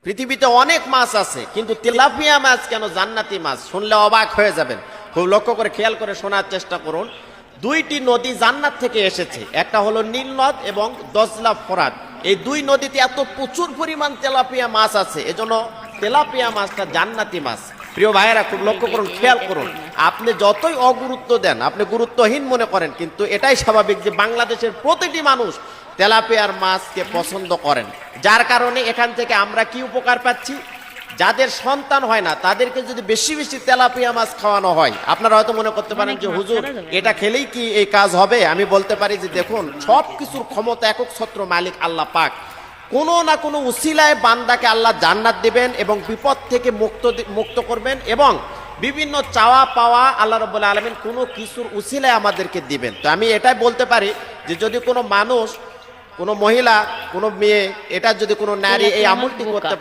পৃথিবীতে অনেক মাছ আছে, কিন্তু তেলাপিয়া মাছ কেন জান্নাতি মাছ? শুনলে অবাক হয়ে যাবেন। খুব লক্ষ্য করে খেয়াল করে শোনার চেষ্টা করুন। দুইটি নদী জান্নাত থেকে এসেছে, একটা হলো নীল নদ এবং দজলা ফোরাত। এই দুই নদীতে এত প্রচুর পরিমাণ তেলাপিয়া মাছ আছে, এজন্য তেলাপিয়া মাছটা জান্নাতি মাছ। প্রিয় ভাইয়েরা, খুব লক্ষ্য করুন, খেয়াল করুন। আপনি যতই অগুরুত্ব দেন, আপনি গুরুত্বহীন মনে করেন, কিন্তু এটাই স্বাভাবিক যে বাংলাদেশের প্রতিটি মানুষ তেলাপিয়ার মাছকে পছন্দ করেন। যার কারণে এখান থেকে আমরা কি উপকার পাচ্ছি? যাদের সন্তান হয় না তাদেরকে যদি বেশি বেশি তেলাপিয়া মাছ খাওয়ানো হয়, আপনারা হয়তো মনে করতে পারেন যে হুজুর এটা খেলেই কি এই কাজ হবে? আমি বলতে পারি যে দেখুন, সব কিছুর ক্ষমতা একক ছত্র মালিক আল্লাহ পাক। কোনো না কোনো উসিলায় বান্দাকে আল্লাহ জান্নাত দিবেন এবং বিপদ থেকে মুক্ত করবেন, এবং বিভিন্ন চাওয়া পাওয়া আল্লাহ রাব্বুল আলামিন কোনো কিছুর উসিলায় আমাদেরকে দিবেন। তো আমি এটাই বলতে পারি যে যদি কোনো মানুষ, কোনো মহিলা, কোনো মেয়ে, এটা যদি কোনো নারী এই আমলটি করতে